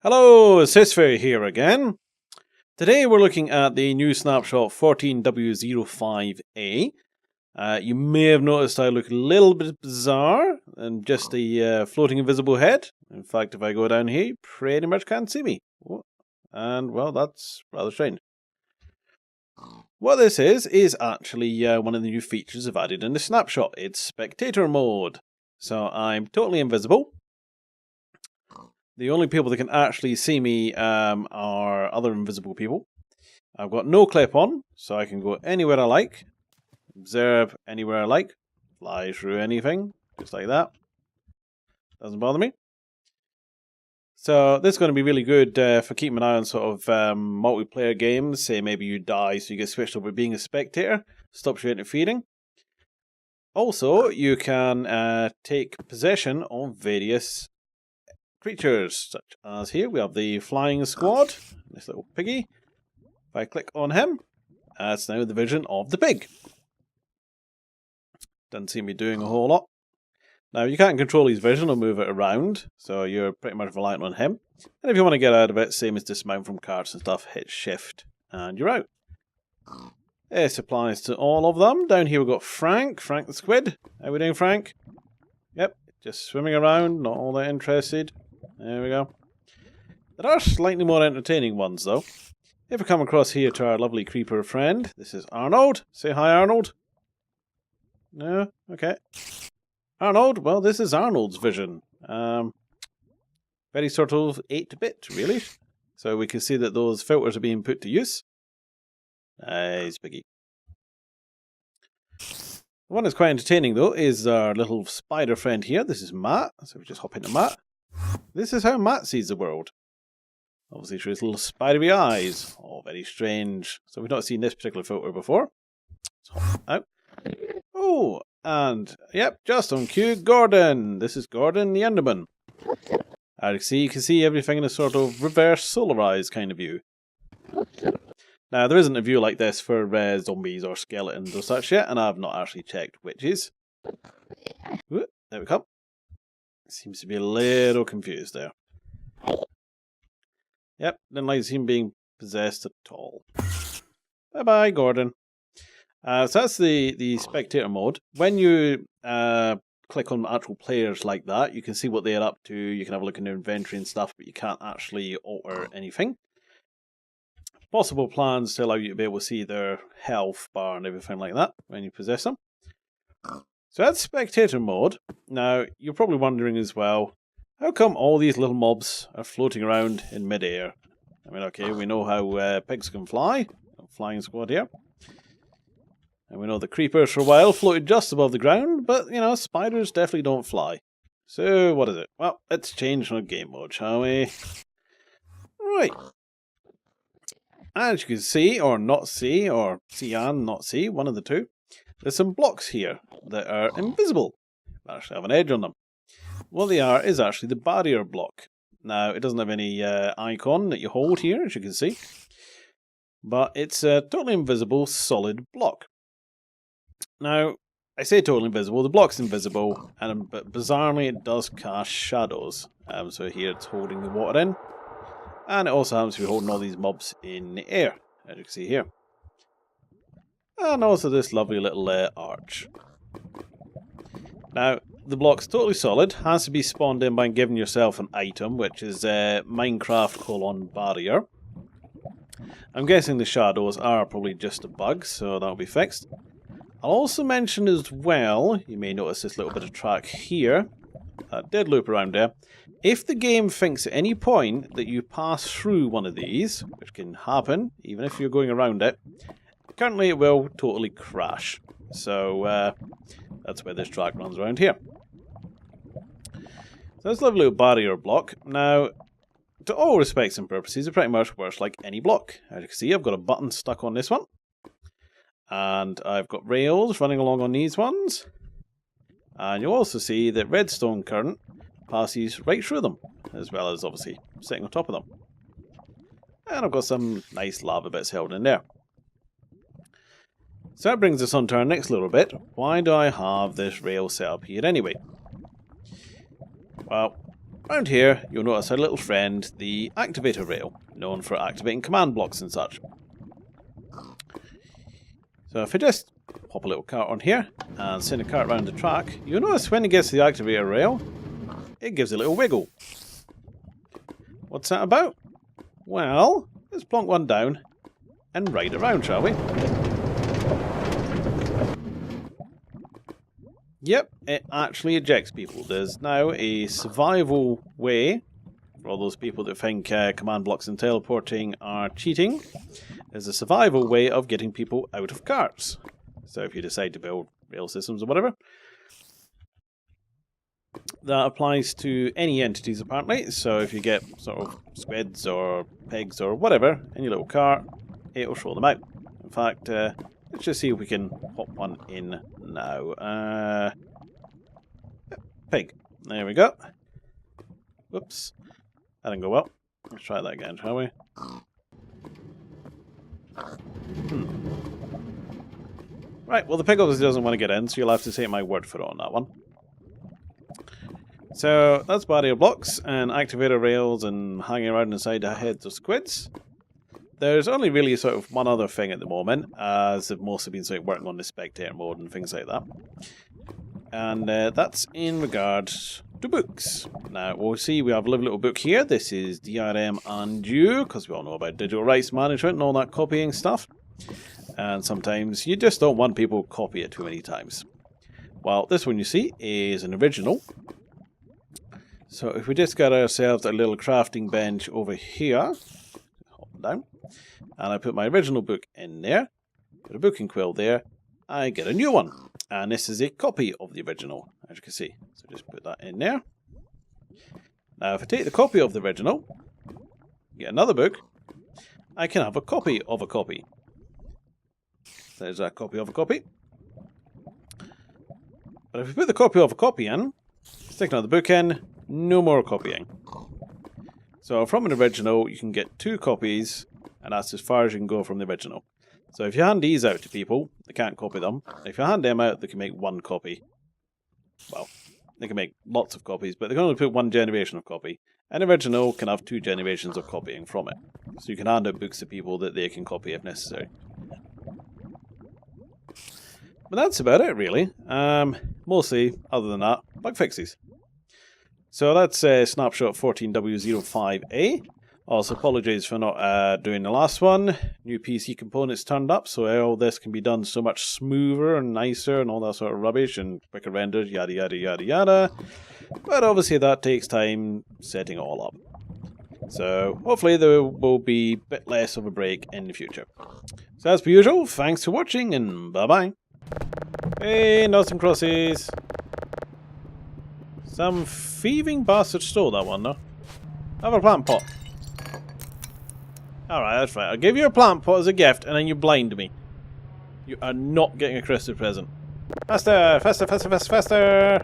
Hello, sysfailure here again. Today we're looking at the new Snapshot 14W05A. You may have noticed I look a little bit bizarre and just a floating invisible head. In fact, if I go down here, you pretty much can't see me. And, well, that's rather strange. What this is actually one of the new features I've added in the Snapshot. It's spectator mode. So I'm totally invisible. The only people that can actually see me are other invisible people. I've got no clip on, so I can go anywhere I like, observe anywhere I like, fly through anything, just like that. Doesn't bother me. So this is going to be really good for keeping an eye on sort of multiplayer games. Say maybe you die, so you get switched over to being a spectator. Stops you interfering. Also, you can take possession of various creatures, such as here we have the flying squad, this little piggy. If I click on him, that's now the vision of the pig. Doesn't seem to be doing a whole lot. Now you can't control his vision or move it around, so you're pretty much reliant on him. And if you want to get out of it, same as dismount from carts and stuff, hit shift and you're out. This applies to all of them. Down here we've got Frank the squid. How are we doing, Frank? Yep, just swimming around, not all that interested. There we go. There are slightly more entertaining ones, though. If we come across here to our lovely creeper friend, this is Arnold. Say hi, Arnold. No? Okay. Arnold, well, this is Arnold's vision. Very sort of 8-bit, really. So we can see that those filters are being put to use. Nice, piggy. The one that's quite entertaining, though, is our little spider friend here. This is Matt. So we just hop into Matt. This is how Matt sees the world. Obviously through his little spidery eyes. Oh, very strange. So we've not seen this particular filter before. Let's hop out. Oh, and, yep, just on cue, Gordon. This is Gordon the Enderman. As you can see everything in a sort of reverse solarized kind of view. Now, there isn't a view like this for zombies or skeletons or such yet, and I've not actually checked witches. Ooh, there we come. Seems to be a little confused there. Yep, didn't like to see him being possessed at all. Bye-bye, Gordon. So that's the spectator mode. When you click on actual players like that, you can see what they're up to. You can have a look in their inventory and stuff, but you can't actually alter anything. Possible plans to allow you to be able to see their health bar and everything like that when you possess them. So that's spectator mode. Now, you're probably wondering as well, how come all these little mobs are floating around in midair? I mean, okay, we know how pigs can fly. Flying squad here. And we know the creepers for a while floated just above the ground, but, you know, spiders definitely don't fly. So, what is it? Well, let's change our game mode, shall we? Right. As you can see, or not see, or see and not see, one of the two, there's some blocks here that are invisible. They actually have an edge on them. What they are is actually the barrier block. Now, it doesn't have any icon that you hold here, as you can see. But it's a totally invisible, solid block. Now, I say totally invisible, the block's invisible, but bizarrely it does cast shadows. So here it's holding the water in. And it also happens to be holding all these mobs in the air, as you can see here. And also this lovely little arch. Now, the block's totally solid, has to be spawned in by giving yourself an item, which is Minecraft : barrier. I'm guessing the shadows are probably just a bug, so that'll be fixed. I'll also mention as well, you may notice this little bit of track here, that dead loop around there. If the game thinks at any point that you pass through one of these, which can happen, even if you're going around it, currently it will totally crash. So that's where this track runs around here. So this lovely little barrier block. Now, to all respects and purposes, it pretty much works like any block. As you can see, I've got a button stuck on this one. And I've got rails running along on these ones. And you'll also see that redstone current passes right through them, as well as obviously sitting on top of them. And I've got some nice lava bits held in there. So that brings us on to our next little bit. Why do I have this rail set up here anyway? Well, Around here, you'll notice our little friend, the activator rail, known for activating command blocks and such. So if I just pop a little cart on here and send a cart around the track, you'll notice when it gets to the activator rail, it gives a little wiggle. What's that about? Well, let's plonk one down and ride around, shall we? Yep, it actually ejects people. There's now a survival way for all those people that think command blocks and teleporting are cheating. There's a survival way of getting people out of carts. So if you decide to build rail systems or whatever, that applies to any entities apparently. So if you get sort of squids or pigs or whatever in your little cart, it'll throw them out. In fact, let's just see if we can pop one in now. Pig. There we go. Whoops. That didn't go well. Let's try that again, shall we? Right, well the pig obviously doesn't want to get in, so you'll have to take my word for it on that one. So that's barrier blocks and activator rails and hanging around inside the heads of squids. There's only really sort of one other thing at the moment, as they've mostly been sort of working on the spectator mode and things like that. And that's in regard to books. Now, we'll see we have a little book here. This is DRM and you, because we all know about digital rights management and all that copying stuff. And sometimes you just don't want people to copy it too many times. Well, this one you see is an original. So if we just got ourselves a little crafting bench over here, hold down, and I put my original book in there, put a booking quill there, I get a new one. And this is a copy of the original, as you can see. So just put that in there. Now if I take the copy of the original, get another book, I can have a copy of a copy. So there's a copy of a copy. But if we put the copy of a copy in, stick another book in, no more copying. So from an original, you can get 2 copies, and that's as far as you can go from the original. So if you hand these out to people, they can't copy them. If you hand them out, they can make 1 copy. Well, they can make lots of copies, but they can only put 1 generation of copy. An original can have 2 generations of copying from it. So you can hand out books to people that they can copy if necessary. But that's about it, really. Mostly, other than that, bug fixes. So that's Snapshot 14W05A. Also, apologies for not doing the last one. New PC components turned up, so all this can be done so much smoother and nicer and all that sort of rubbish and quicker renders, yada yada yada yada. But obviously that takes time setting it all up. So hopefully there will be a bit less of a break in the future. So as per usual, thanks for watching and bye bye. Hey, Noughts and Crossies. Some thieving bastard stole that one though. Have a plant pot. Alright, that's right. I'll give you a plant pot as a gift and then you blind me. You are not getting a Christmas present. Faster! Faster, faster, faster, faster!